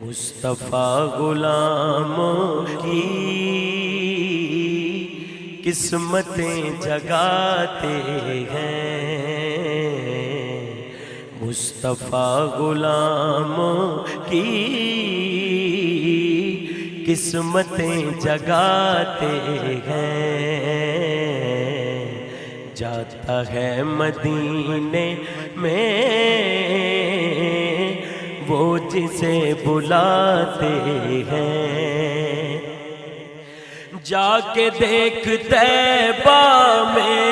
مصطفیٰ غلاموں کی قسمتیں جگاتے ہیں، مصطفیٰ غلاموں کی قسمتیں جگاتے ہیں، جاتا ہے مدینے میں وہ جسے بلاتے ہیں، جا کے دیکھ طیبہ میں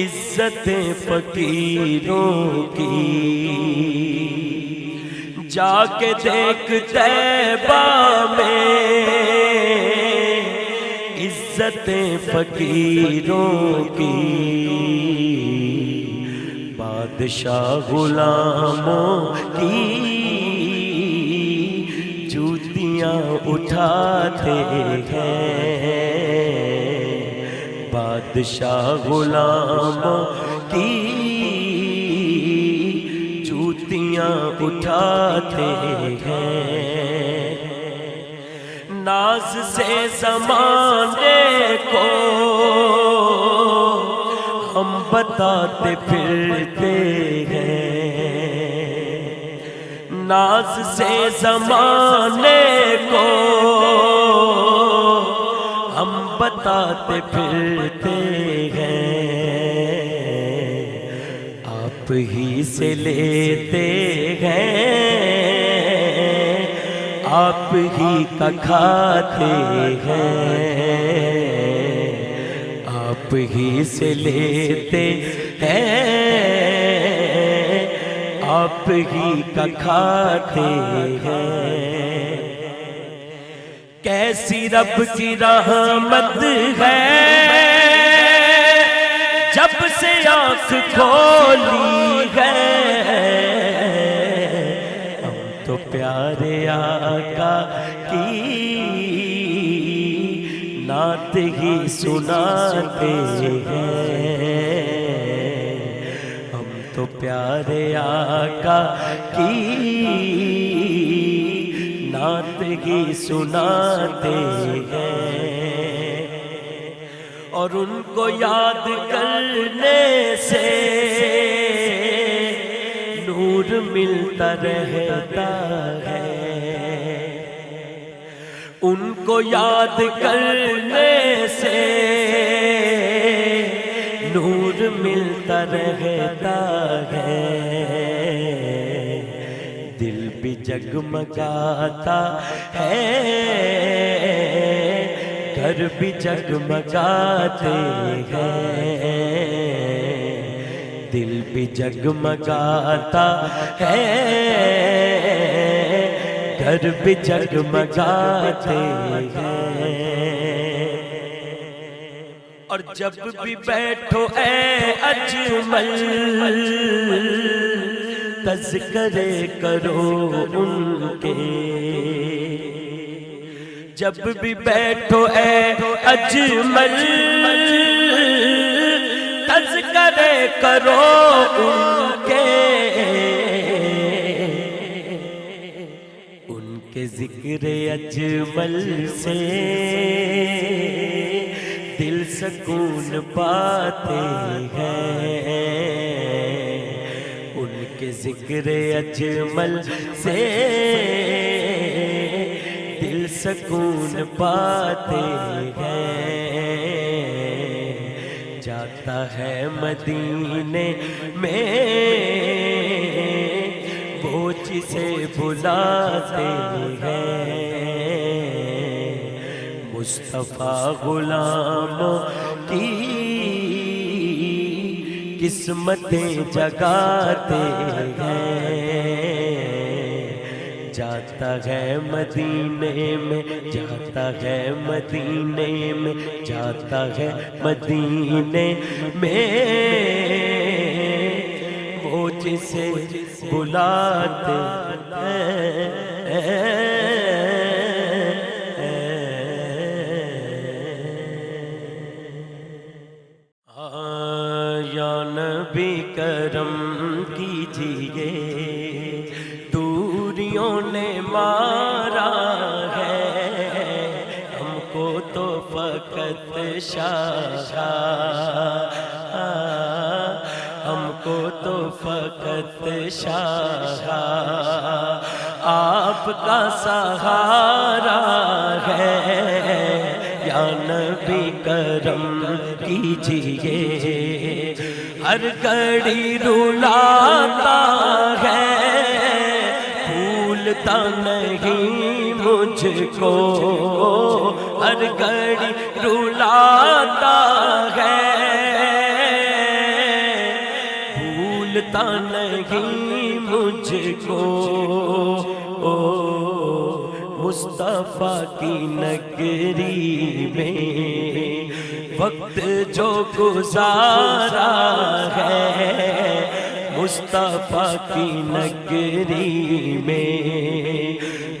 عزت فقیروں کی، جا کے دیکھ طیبہ میں عزت فقیروں کی، بادشاہ غلاموں کی جوتیاں اٹھاتے ہیں، بادشاہ غلاموں کی جوتیاں اٹھاتے ہیں، ناز سے زمانے کو ہم بتاتے پھرتے ہیں، ناز سے زمانے کو ہم بتاتے پھرتے ہیں، آپ ہی سے لیتے ہیں، آپ ہی کا کھاتے ہیں، آپ ہی سے لیتے ہیں، آپ ہی کا کھاتے ہیں، کیسی رب کی رحمت ہے جب سے آنکھ کھولی ہے، ہم تو پیارے آقا کی نعت ہی سناتے ہیں، ہم تو پیارے آقا کی نعت ہی سناتے ہیں، اور ان کو یاد کرنے سے نور ملتا رہتا ہے، ان کو یاد کرنے سے نور ملتا رہتا ہے، دل بھی جگمگاتا ہے، گھر بھی جگمگاتے ہیں، دل بھی جگمگاتا ہے، گھر بھی جگمگاتے ہیں، اور جب بھی بیٹھو اے اجمل تذکرے کرو ان کے، جب بھی بیٹھو اے اجمل تذکرے کرو ان کے ذکر اجمل سے دل سکون پاتے ہیں، ان کے ذکر اجمل سے دل سکون پاتے ہیں، جاتا ہے مدینے میں وہ جسے بلاتے ہیں، مصطفیٰ غلاموں کی قسمتیں جگاتے ہیں، جاتا ہے مدینے میں، جاتا ہے مدینے میں، جاتا ہے مدینے میں وہ جسے بلاتے ہیں، یا نبی کرم کیجیے، دور دوریوں نے مارا ہے ہم کو تو فقط شاہ، ہم کو تو فقط شاہ آپ کا سہارا ہے، یا نبی کرم کیجئے، ہر گھڑی رلاتا ہے بھولتا نہیں مجھ کو، ہر گھڑی رلاتا ہے بھولتا نہیں مجھ کو، مصطفیٰ کی نگری میں وقت جو گزارا ہے، مصطفیٰ کی نگری میں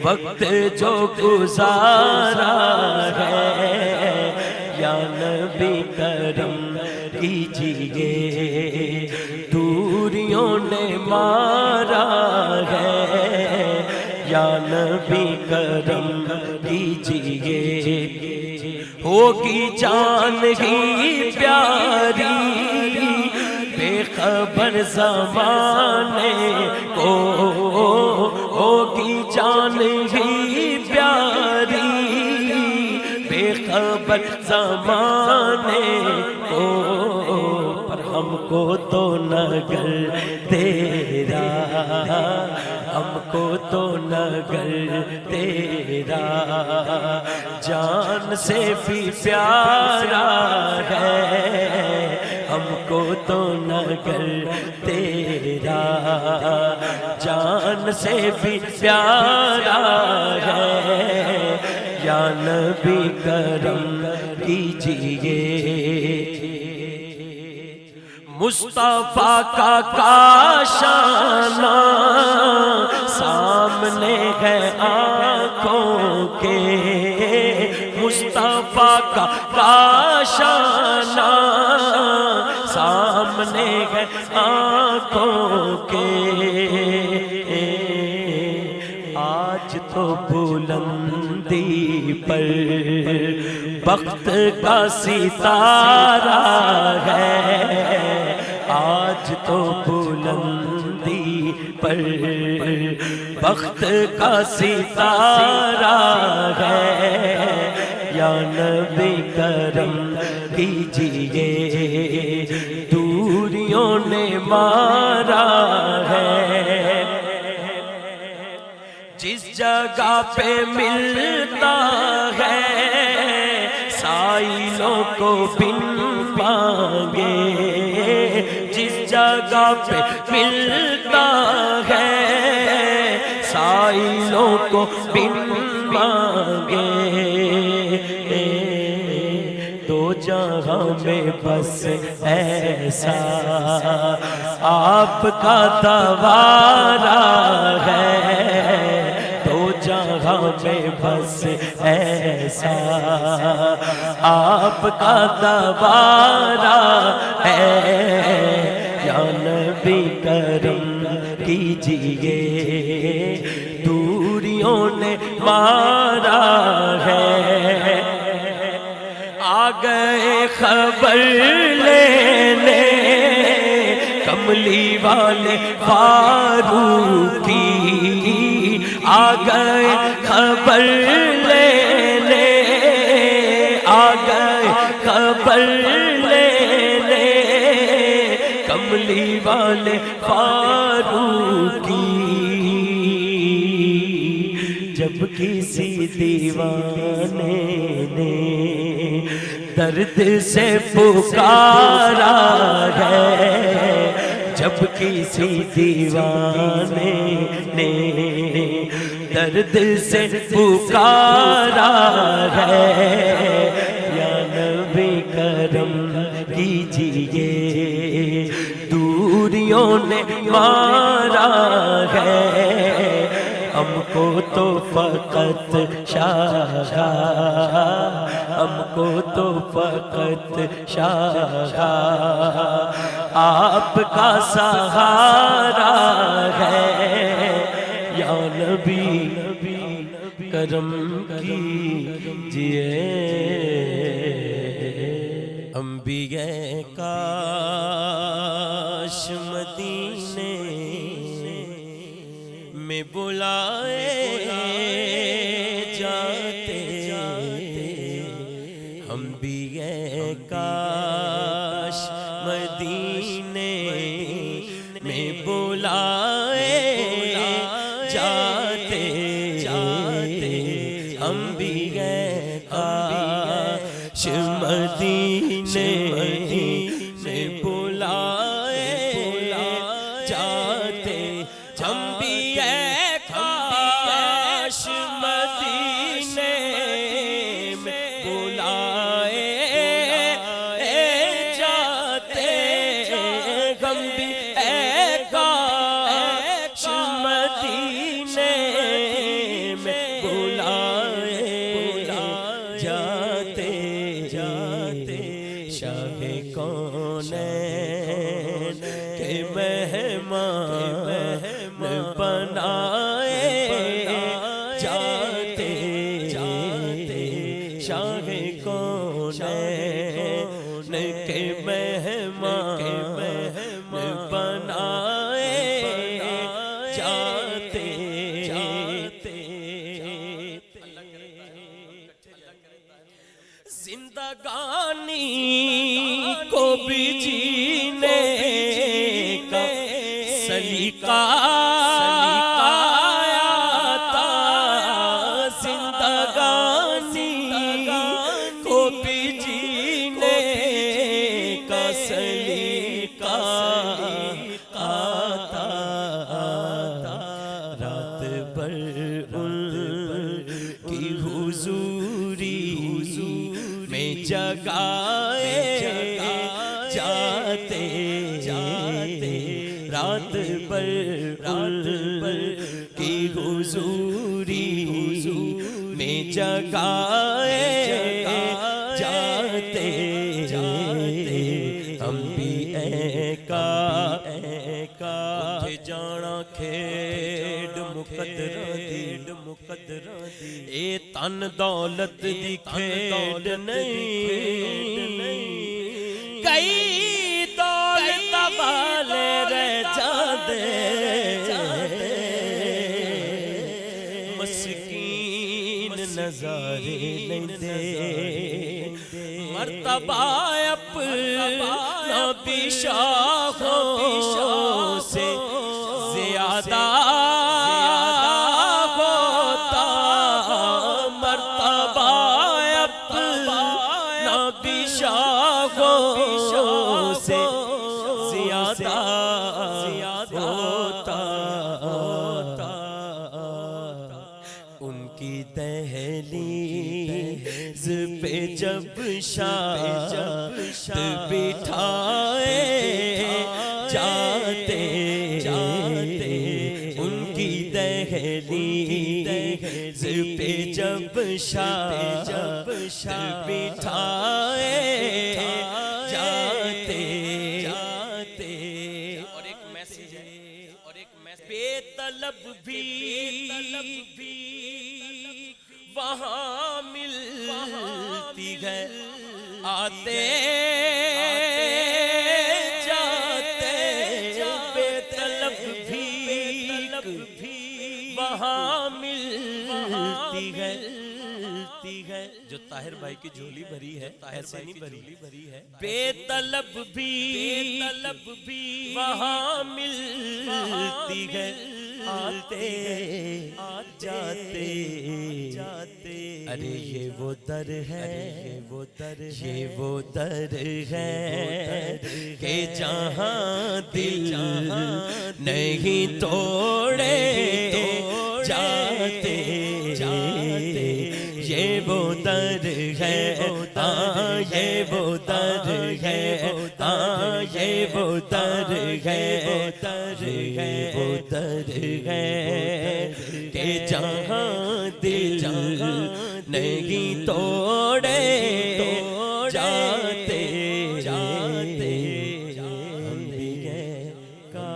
وقت جو گزارا ہے، یا نبی کرم کیجئے، دوریوں نے مارا ہے، یا نبی کرم کیجئے، ہوگی جان ہی پیاری بے خبر زمانے کو، ہوگی جان ہی پیاری بے خبر زمانے کو، پر ہم کو تو نگر تیرا، ہم کو تو نگر تیرا جان سے بھی پیارا ہے، ہم کو تو نگر تیرا جان سے بھی پیارا ہے، یا نبی کرم کیجئے، مصطفیٰ کا کاشانہ سامنے ہے آنکھوں کے، مصطفیٰ کا کاشانہ سامنے ہے آنکھوں کے، آج تو بلندی پر بخت کا ستارہ ہے، آج تو بلندی پر بخت کا ستارہ ہے، یا نبی کرم کیجئے، دوریوں نے مارا ہے، جس جگہ پہ ملتا ہے سائلوں کو بن مانگے، جس جگہ پہ ملتا ہے سائلوں کو بن مانگے، دو جہاں میں بس ایسا آپ کا دوارا ہے، دو جہاں میں بس ایسا آپ کا دوارا ہے، یا نبی کرم کیجئے، دوریوں نے مارا ہے، آ گئے خبر لینے کملی والے فاروقی، آ گئے خبر لینے، آ گئے خبر لینے کملی والے فاروقی، جب کسی دیوانے نے درد سے پکارا ہے، جب کسی دیوانے نے درد سے پکارا ہے، یا نبی کرم کیجئے، دوریوں نے مارا ہے، ہم کو تو فقط شاہ، ہم کو تو فقط شاہ آپ کا سہارا ہے، یا نبی کرم کیجئے انبیاء کاش مدینے میں بلائے جاتے انبیاء کاش مدینے میں بلائے جاتے انبیاء کاش مدینے میں بلائے جاتے انبیاء کاش مدینے میں بلائے جاتے انبیاء کاش مدینے میں بلائے جاتے شاہ کونین کے مہمان بنائے جاتے شاہ کونین کے مہمان بنائے جاتے زندگانی کو بھی جینے کا سلیقہ آتا زندگانی کو بھی جینے کا سلیقہ آتا رات بھر ان کی حضوری میں جگائے جاتے رات بھر کی حضوری میں جگائے جاتے انبیاء کا اٹھ جانا کھیڈ مقدرہ دی اے تن دولت دی کھیڈ نہیں کئی دولت والے رہ جاندے مسکین نظارے لیندے مرتبہ اپنا بھی شاخوں سے زیادہ ہوتا مرتبہ اپنا بھی شاخوں سے زیادہ ہوتا ان کی دہلیز پہ جب شاد بٹھائے جاتے ان کی دہلیز پہ جب شاد بٹھائے جاتے اور ایک میسیج ہے بے طلب بھی وہاں ملتی ہے آتے جاتے بے طلب بھی وہاں ملتی ہے جو طاہر بھائی کی جھولی بھری ہے ایسے نہیں بھری ہے بے طلب بھی وہاں ملتی ہے آتے جاتے ارے یہ وہ در ہے یہ وہ در ہے کہ جہاں دل نہیں توڑے جاتے یہ وہ در ہے یہ وہ در ہے یہ وہ در ہے وہ در ہے کہ جہاں دل نہیں توڑے جاتے انبیاء کا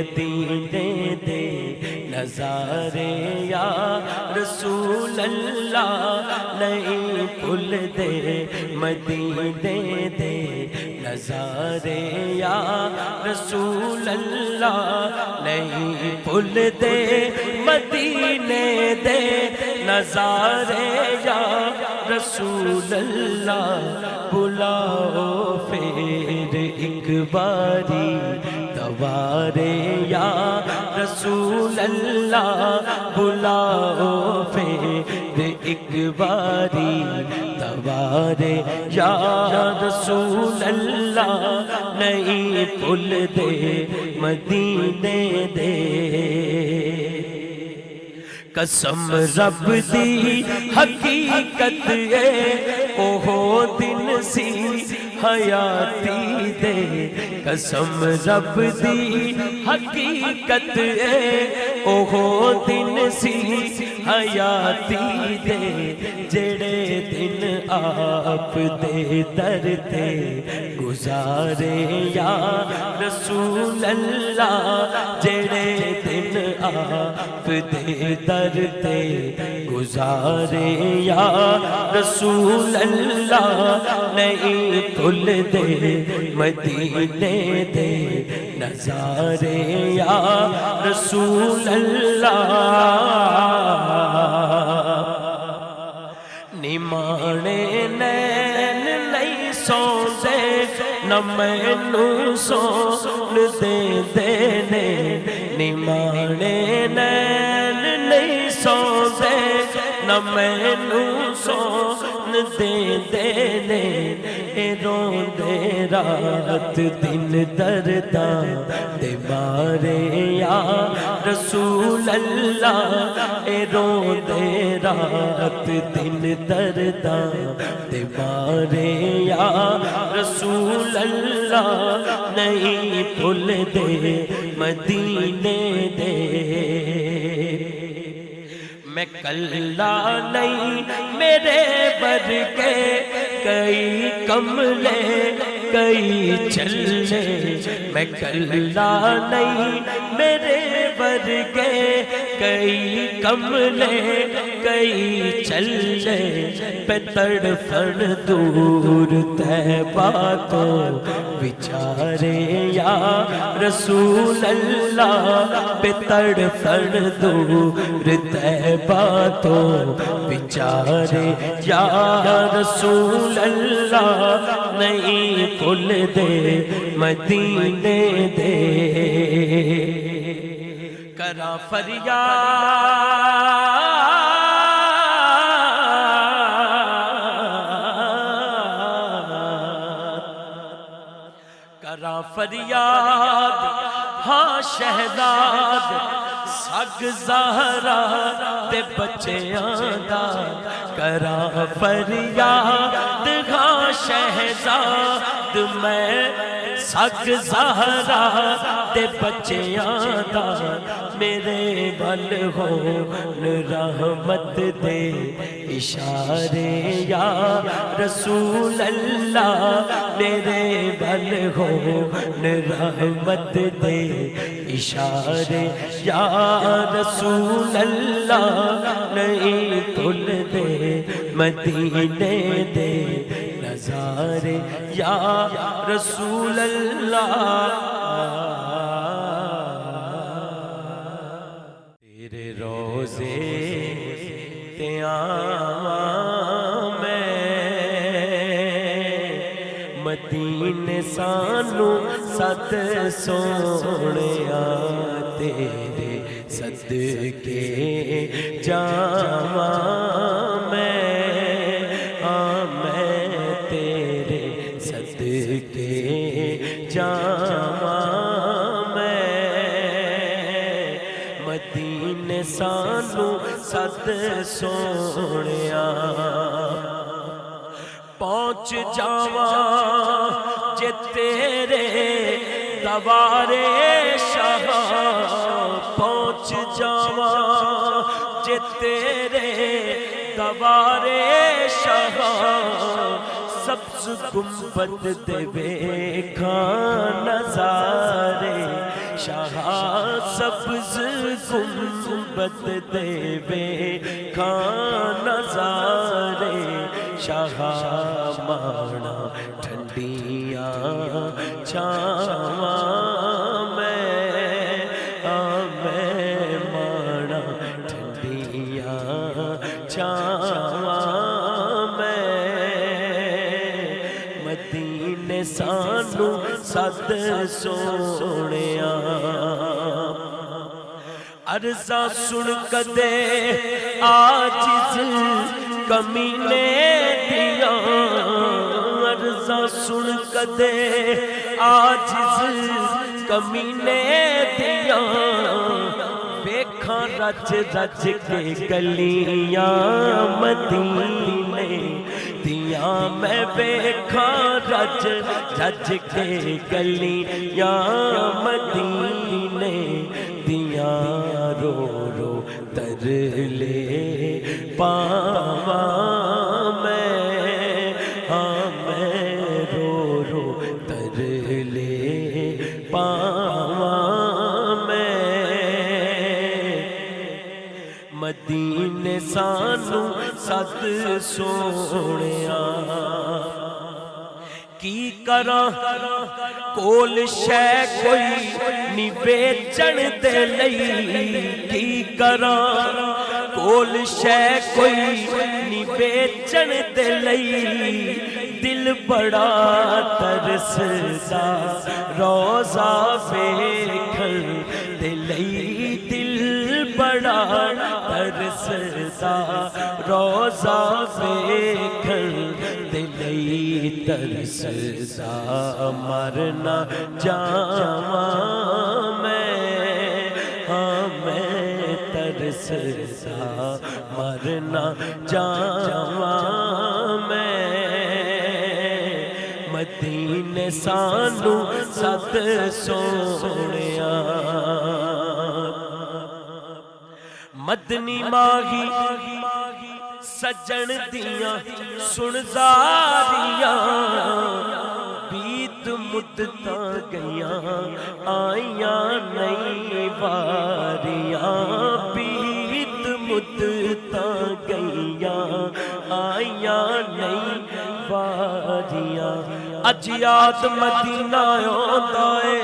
مدینے دے نظارے یا رسول اللہ نہیں بھول دے مدینے دے نظارے یا رسول اللہ نہیں بھول دے مدینے دے نظارے یا رسول اللہ بلاؤ پھر ایک باری دوبارے یا رسول اللہ بلاؤ پھر ایک باری دوبارے یا رسول اللہ نہیں بھول دے مدینے دے قسم رب دی حقیقت ہے اوہو دن سی حیاتی دے قسم رب دی حقیقت ہے اوہو دن سی حیاتی دے جڑے دن آپ دے در تے گزارے یا رسول اللہ جڑے دن آپ دے در تے گزارے یا رسول اللہ نہیں بھول دے مدینے دے نظارے یا رسول اللہ نمانے نین نہیں سوندے نہ مینوں سون دے دینے نمانے نین نہیں سوندے نہ مینوں سون دے دینے روندے رات دن درداں دے مارے یا رسول اللہ روندے رات دن درداں دے مارے یا رسول اللہ نہیں بھول دے مدینے دے میں کلا نہیں میرے ورگے کئی کملے کئی چلے میں کلا نہیں میرے ورگے کئی کملے کئی چلے پہ تڑفن دور طیبہ تو بیچارے یا رسول اللہ پہ تڑفن دور طیبہ تو بیچارے یا رسول اللہ نہیں بھول دے مدینے دے کرا فریاد ہاں شہزاد سگ زہرا دے بچیاں دا کرا فریاد ہاں شہزاد میں سگ زہرا دے بچیاں دا میرے ول ہون رحمت دے اشارے یا رسول اللہ میرے ول ہون رحمت دے اشارے یا رسول اللہ نہیں بھول دے مدینے دے نظارے یا رسول اللہ تیرے روزے تے آواں میں مدینے سانو ست سونیا تیرے صدقے جاواں میں تیرے صدقے جاواں میں مدینے سانو ست سونیا پہنچ جاواں جے تیرے دوارے شاہ پہنچ جاواں جے تیرے دوارے شاہ سبز گنبد دے ویکھاں نظارے شاہ سبز گنبد دیوے کھان نظارے شاہ مانا ٹھنڈیاں چھاواں میں مانا ٹھنڈیاں چھاواں میں مدینے سانو سد سونیاں عرضاں سن کدے عاجز کمینے دیاں عرضاں سن کدے عاجز کمینے دیاں ویکھاں رج رج کے گلیاں مدینے دیاں میں ویکھاں رج رج کے گلیاں مدینے دیاں رو رو ترلے پاواں میں رو رو ترلے پاواں میں مدینے سانو سد سونیاں کی کراں کول شے کوئی نی بیچن دے لئی کی کراں کول شے کوئی نی بیچن دے لئی دل بڑا ترسدا روزہ ویکھن دے لئی دل بڑا ترسدا روزہ ویکھن دے لئی ترسدا مرنا جاواں میں ترسدا مرنا جاواں میں مدینے سانو سد سونیاں مدنی ماہی سجن دیاں سن زاریاں بیت مدتاں گئیاں آئیاں نئی واریاں بیت مدتاں گئیاں آئیاں نئی واریاں اج یاد مدینہ آندا اے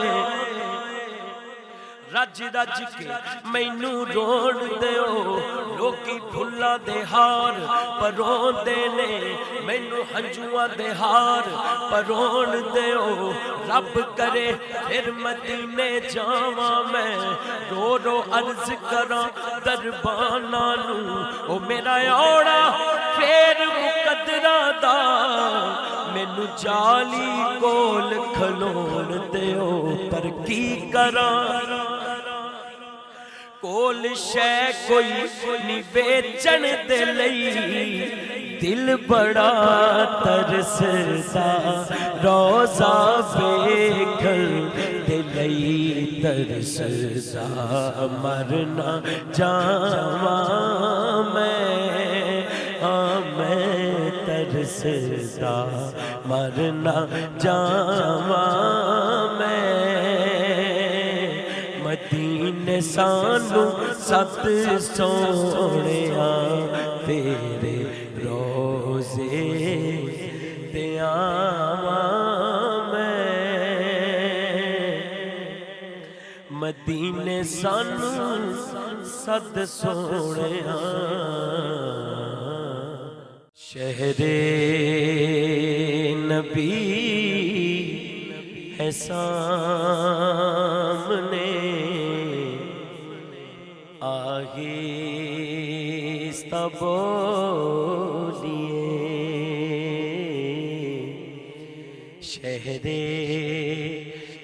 رج رج کے مینو روڑ دیو لوکی پھلاں دے ہار پروندے نے مینو ہنجواں دے ہار پرون دیو رب کرے پھر مدینے جاواں میں رو رو عرض کراں درباناں نوں او میرا اوڑا پھر مقدراں دا مینو جالی کول کھلون دیو پر کی کراں کول شے کوئی نی بیچن دے لئی دل بڑا ترسدا روزہ ویکھن دے لئی ترسدا مرنا جاواں میں ترسدا مرنا جاواں میں مدینے سانو سد سونیاں تیرے روزے تے آواں میں مدینے سانو سد سونیاں شہر نبی ہے سامنے آہستہ بولیے شہر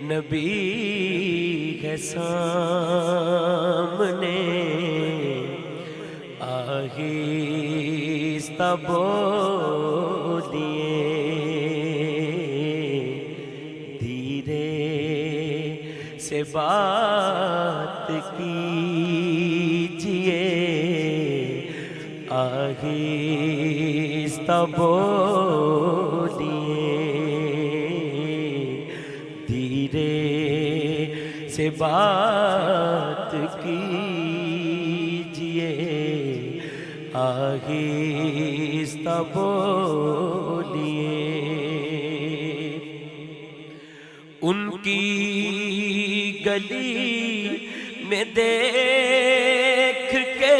نبی ہے سامنے آہستہ بولیے دھیرے سے بات کیجئے آہستہ بولیے دھیرے سے سے بات کیجئے آہستہ بولیے ان کی گلی میں دیکھ کے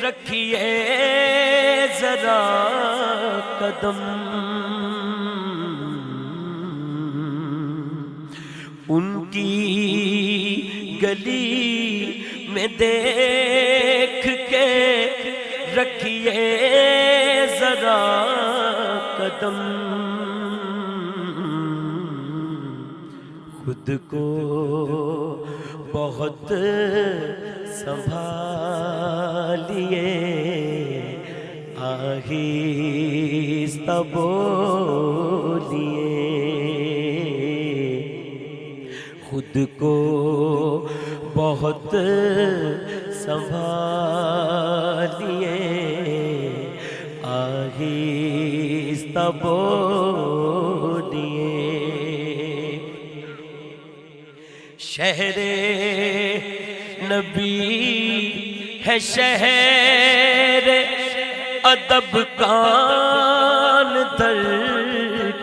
رکھیے ذرا قدم ان کی گلی میں دیکھ کے رکھیے ذرا قدم خود کو بہت سنبھالیے آہستہ بولیے خود کو بہت سنبھالیے آہستہ بولیے شہر نبی ہے شہر ادب کان دھر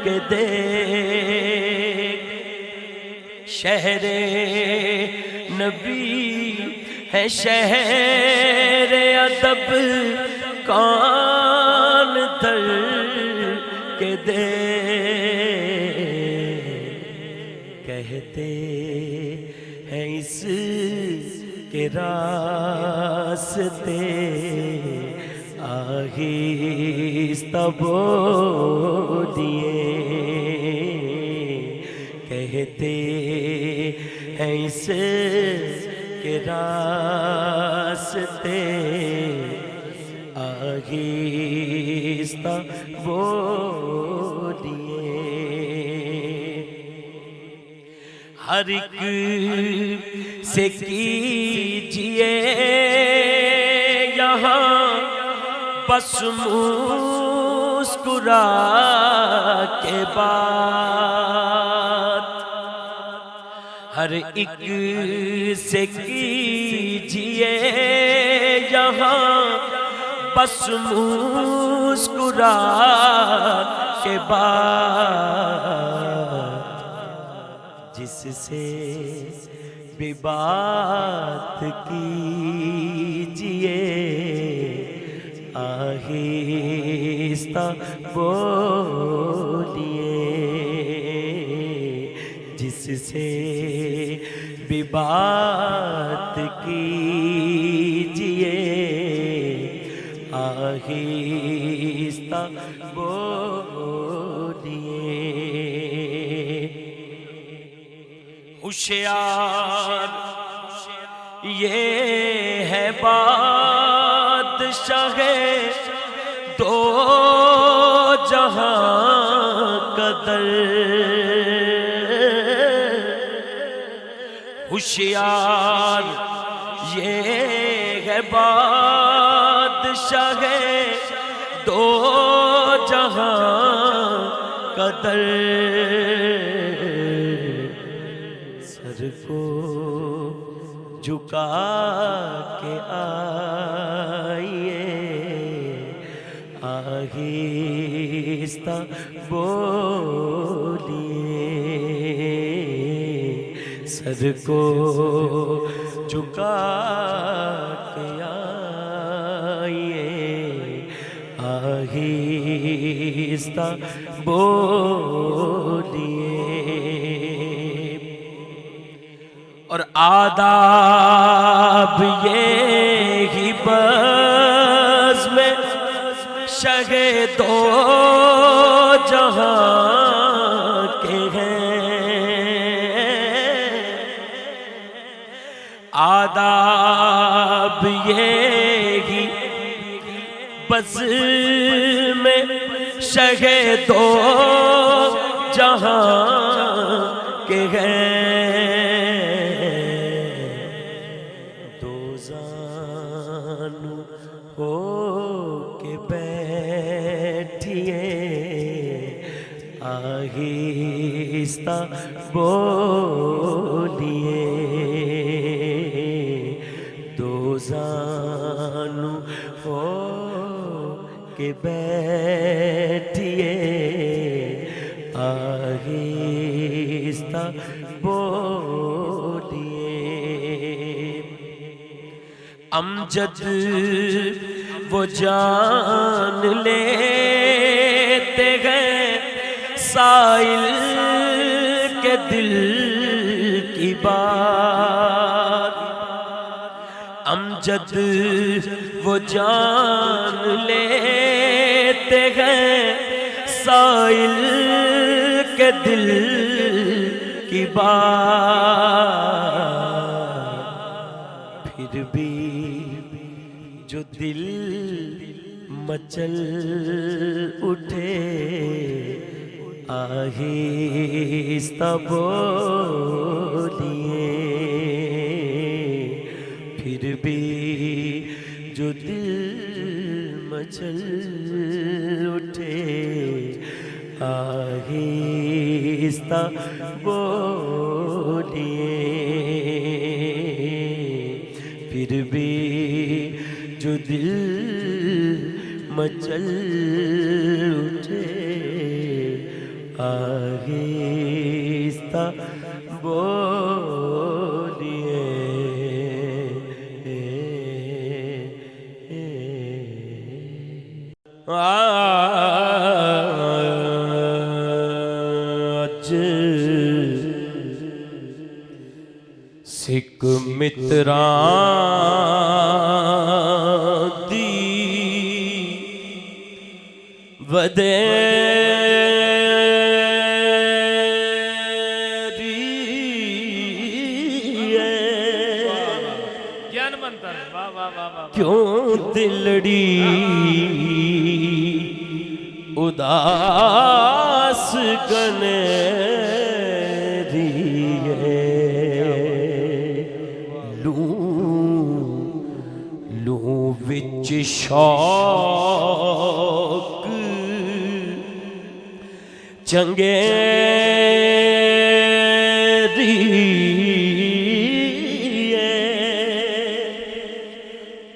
کے دیکھ شہر نبی ہے شہر ادب کان دھر کے دیکھ کہتے ہیں اس کے راستے آہستہ بولیے کہتے ہیں اس کے راستے آہستہ بولیے ہر ایک سے کیجئے یہاں بس مسکرا کے بات ہر ایک سے کیجئے یہاں بس مسکرا کے بات جس سے بھی بات کیجئے آہستہ بولیے جس سے بھی بات کیجئے آہستہ بولیے ہوشیار یہ ہے بادشاہ دو جہاں قدر ہوشیار یہ ہے بادشاہ دو جہاں قدر سر کو جھکا کے آئیے آہستہ بولیے سر کو جھکا کے آئیے آہستہ بولیے اور آداب یہی بس میں شہ دو جہاں کے ہیں آداب یہی بس میں شہ دو جہاں کے ہیں ہو کے بیٹھیے آہستہ بولیے لیے دو زانو ہو کے بیٹھیے آہستہ بولیے امجد وہ جان لیتے گئے سائل کے دل کی بات امجد وہ جان لیتے گئے سائل کے دل کی بات پھر بھی جو دل مچل اٹھے آہستہ بولیے پھر بھی جو دل مچل اٹھے آہستہ بولیے پھر بھی جو دل مچل اٹھے آہستہ بولیے آج سکھ متران دی ودیری کیوں دلڑی اداس گنری لوں وچ شوق چنگیری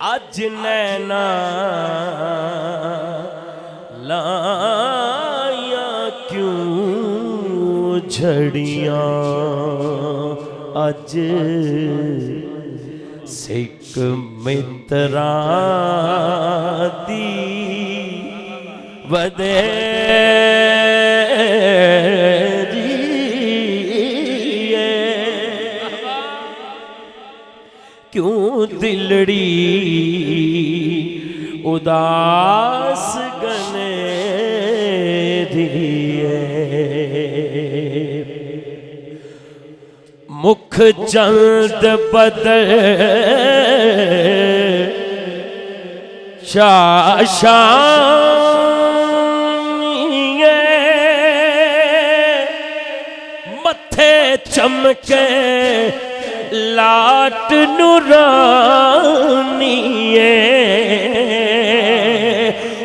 اج نینا لائیاں کیوں جھڑیاں اج سکھ متران دی ودیری کیوں دلڑی اداس گنری مکھ چند بدل شاشانی متھے چمکے لاٹ نورانی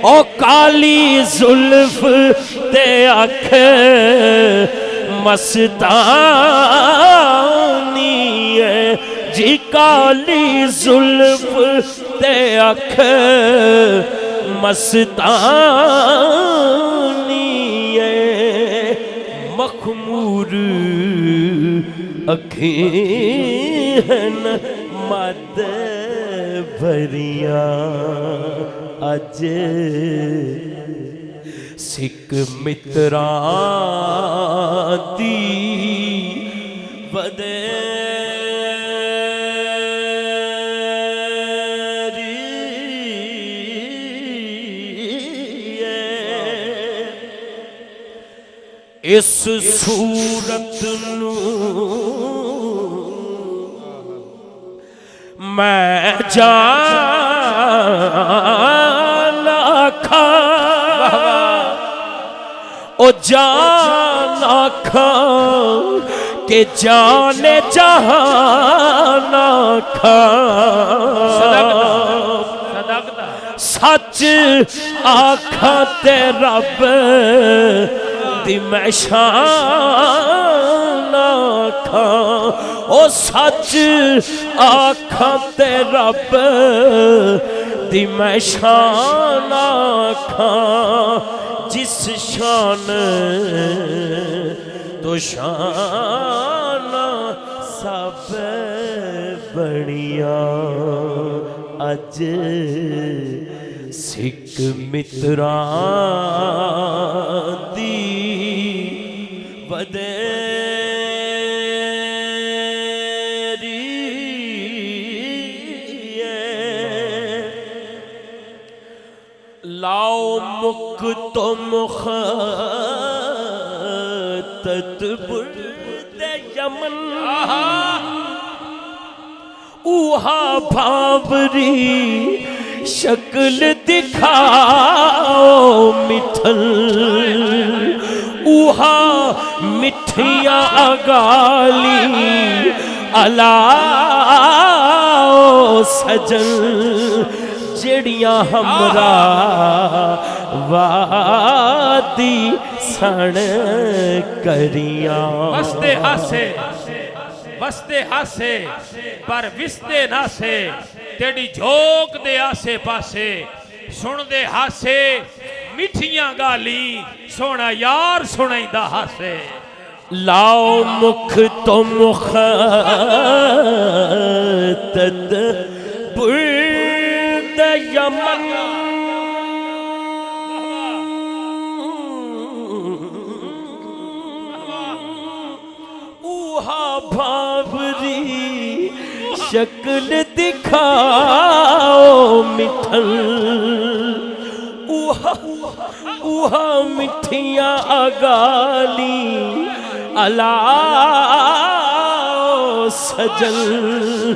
او کالی زلف تے اکھ مستانی جی کالی زلف تے اکھ مستانی مخمور اکھیں مد بھریاں اج سکھ متران دی اس صورت نو میں جان آکھا او جان آکھا کہ جان جہان آکھا سچ آکھا تے رب دی میں شان آکھاں او سچ آکھاں تے رب دی میں شان آکھاں جس شان تو شان سب بڑیاں اج سکھ متراں دی ودیری لاؤ مک تو مخطط برد یمن اوہا بھاوری شکل دکھاؤ مٹھل اوہا مٹھیاں اگالی الاؤ سجن جڑیاں ہمرا وادی سن کریاں وستے ہاسے پر وستے ناسے تیڑی جھوک دے آسے پاسے سن دے ہاسے مٹھیاں گالی سونا یار سنائی دا ہاسے لاؤ مکھ تو مخطط برد یمن اوہا بھاوری شکل دکھاؤ مٹھل اوہا مٹھیاں اگالی الاؤ سجل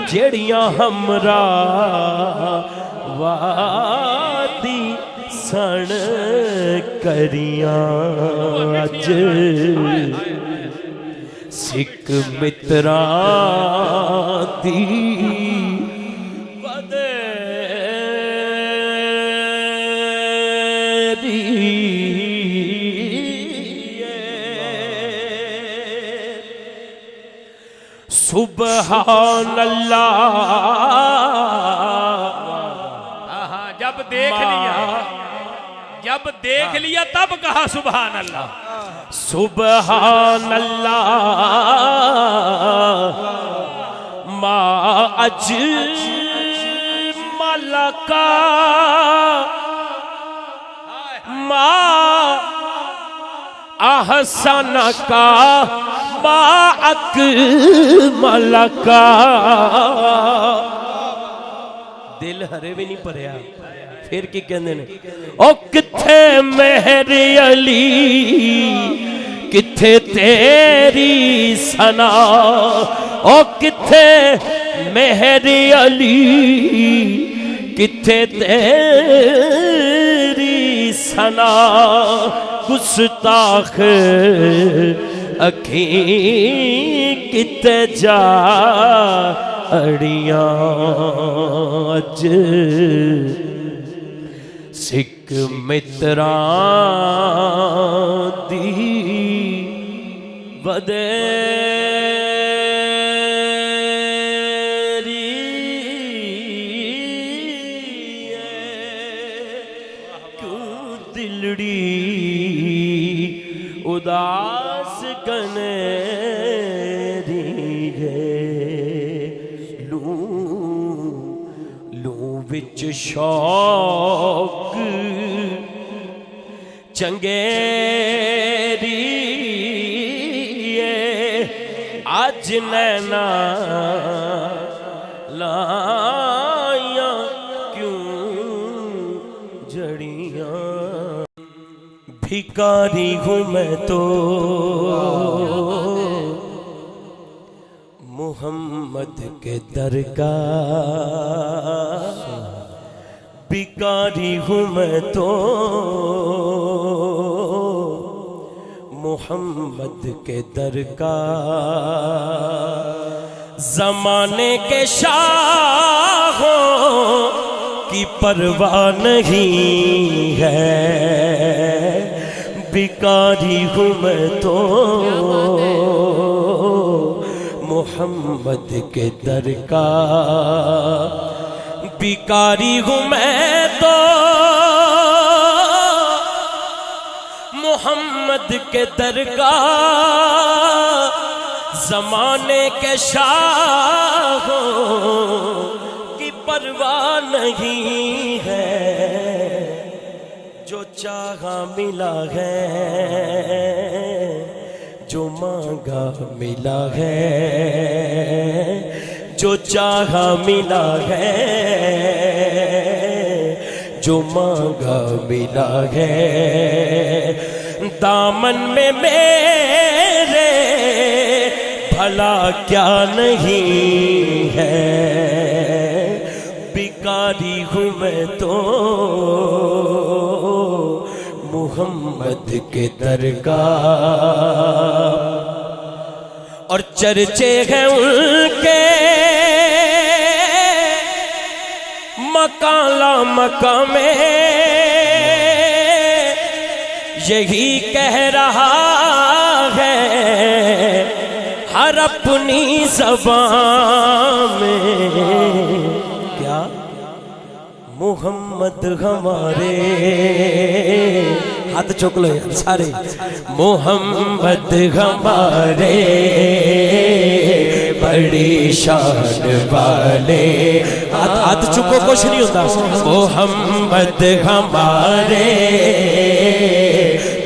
جڑیاں ہمرا وادی سن کریاں اج سکھ متراں دی سبحان اللہ جب دیکھ لیا تب کہا سبحان اللہ سبحان اللہ ما اجمل کا ما احسن کا ما اکمل کا دل ہرے بھی نہیں پڑیا پھر کی کہندے نے او کتھے مہر علی کتھے تیری ثنا او کتھے مہر علی کتھے تیری ثنا گستاخ اکھیں کتے جا اڑیاں اج سکھ متراں دی ودیری کیوں دلڑی اداس گنیری ہے لوں وچ شوق چنگیری آج نینا لائیاں کیوں جڑیاں بھکاری ہوں میں تو محمد کے در کا بھکاری ہوں میں تو محمد کے در کا زمانے کے شاہوں کی پرواہ نہیں ہے بھکاری ہوں میں تو محمد کے در کا بیکاری ہوں میں تو محمد کے در کا زمانے کے شاہوں کی پرواہ نہیں ہے جو چاہا ملا ہے جو مانگا ملا ہے جو چاہا ملا ہے جو مانگا ملا ہے دامن میں میرے بھلا کیا نہیں ہے بیکاری ہوں میں تو محمد کے در کا اور چرچے ہیں ان کے مکان لا مکان میں یہی کہہ رہا ہے ہر اپنی زبان میں کیا محمد ہمارے ہاتھ چوک لو یار سارے محمد ہمارے بڑی شان والے ہاتھ چکو کچھ نہیں ہوتا محمد ہمارے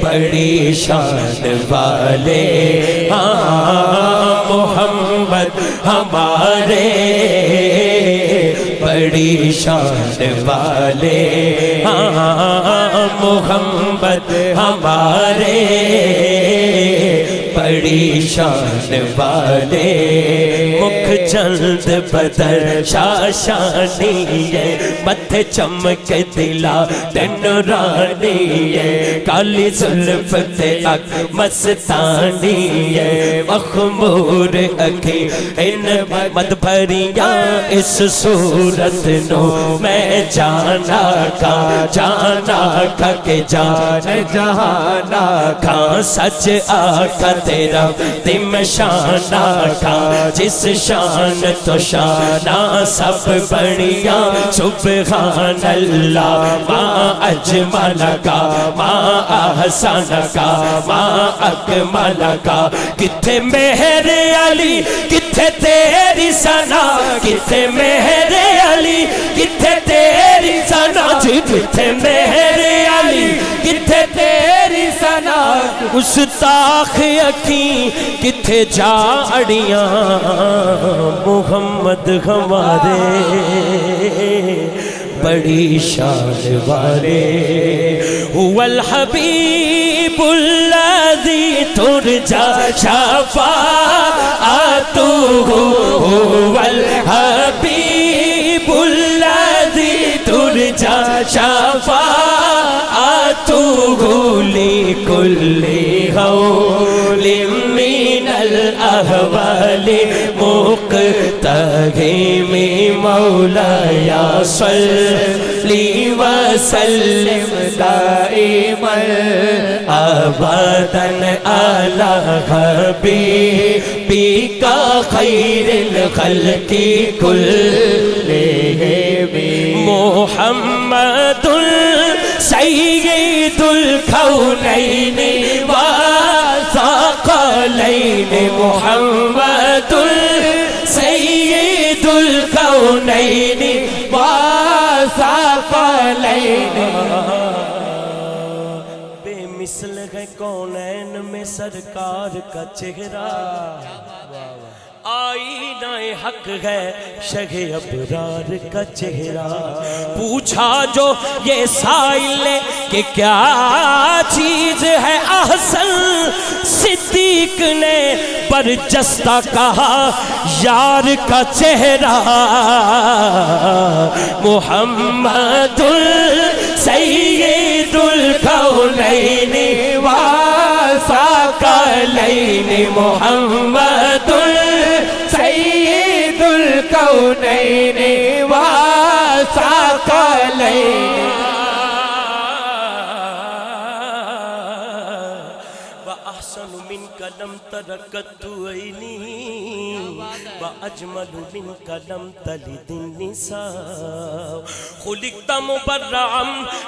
بڑی شان والے ہاں محمد ہمارے بڑی شان والے ہاں محمد ہمارے بڑی شان والے مکھ چند بدر شاشانی ہے متھے چمک دلا نورانی ہے کالی زلف تے اک مستانی ہے مخمور اکھی ان مد بھریاں اس صورت نو میں جانا کا کہ جان جہانا کھا سچ آقا تیرا دم شانہ کا جس شان تو شانہ سب بڑھیا سبحان اللہ ما اجمل کا ما احسن کا ما اکمل کا کتھے مہر علی کتھے تیری ثنا کتھے مہر علی کتھے تیری ثنا کتھے مہر علی کتھے تیری ثنا گستاخ اکھیں کتھے جا اڑیاں محمد ہمارے بڑی شان والے هو الحبیب الذی ترجا شفاعتہ هو الحبیب الذی ترجا شفاعتہ لکل حول من الاحوال مقتحم مولاي صلی وسلم دائما ابدا على حبیبک خیر الخلق كلهم محمد سید الکونین والثقلین محمد سید الکونین والثقلین بے مثل ہے کونین میں سرکار کا چہرہ آئینہ حق ہے شہ ابرار کا چہرہ پوچھا جو یہ سائل نے کہ کیا چیز ہے احسن صدیق نے برجستہ کہا یار کا چہرہ محمد سید الکونین والثقلین محمد سید الکونین والثقلین وَأَحْسَنُ مِنْ منك لم تركت عيني وأجمل منك لم تلد النساء خلقت مبرعا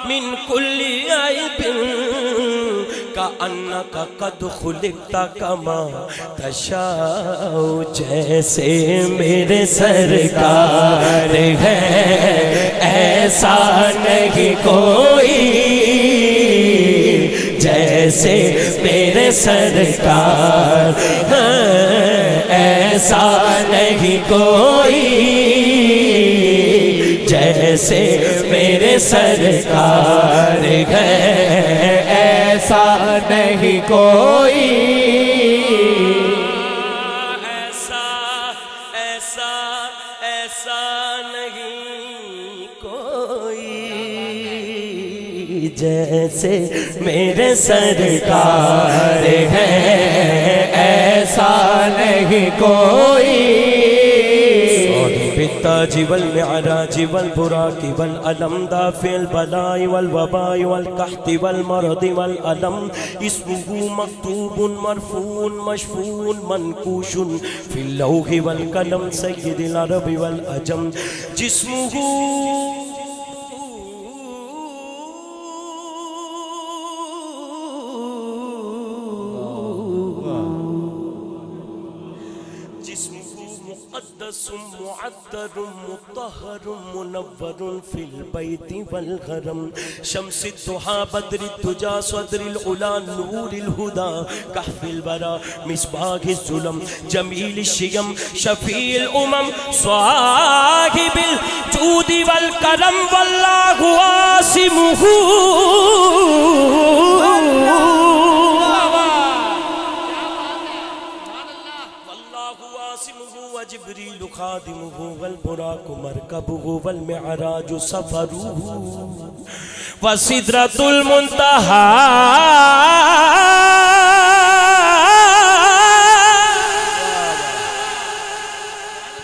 من كل عيب كأنك قد خلقت كما تشاء جیسے میرے سرکار ہے ایسا نہیں کوئی جیسے میرے سرکار ایسا نہیں کوئی جیسے میرے سرکار ہے ایسا نہیں کوئی ایسا ایسا ایسا نہیں کوئی جیسے میرے سرکار ہے ایسا نہیں کوئی بالتاج والمعراج والبراق والألم دافع البلاء والوباء والقحط والمرض والألم اسمه مكتوب مرفوع مشفوع منقوش في اللوح والقلم سيد العرب والعجم جسمه مقدس معطر مطهر منور في البيت والغرم شمس الضحى بدر الدجى صدر العلا نور الهدى كهف البراء مصباح الظلم جميل الشيم شفيع الأمم صاحب الجود والكرم والله عاصمه وجبريل خادمه والبراق مركبه والمعراج سفره وسدرة المنتهى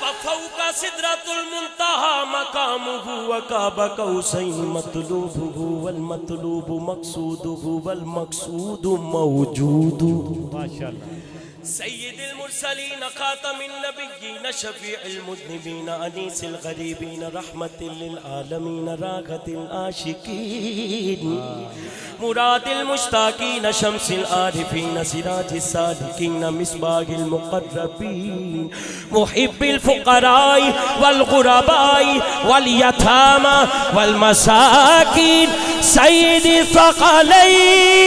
وفوق سدرة المنتهى مقامه وقاب قوسين مطلوبه والمطلوب مقصوده والمقصود موجود ما شاء الله سيد المرسلين خاتم النبيين شفيع المذنبين أنيس الغريبين رحمة للعالمين راحة العاشقين مراد المشتاقين شمس العارفين سراج الصادقين مصباح المقربين محب الفقراء والغرباء واليتامى والمساكين سيد الثقلين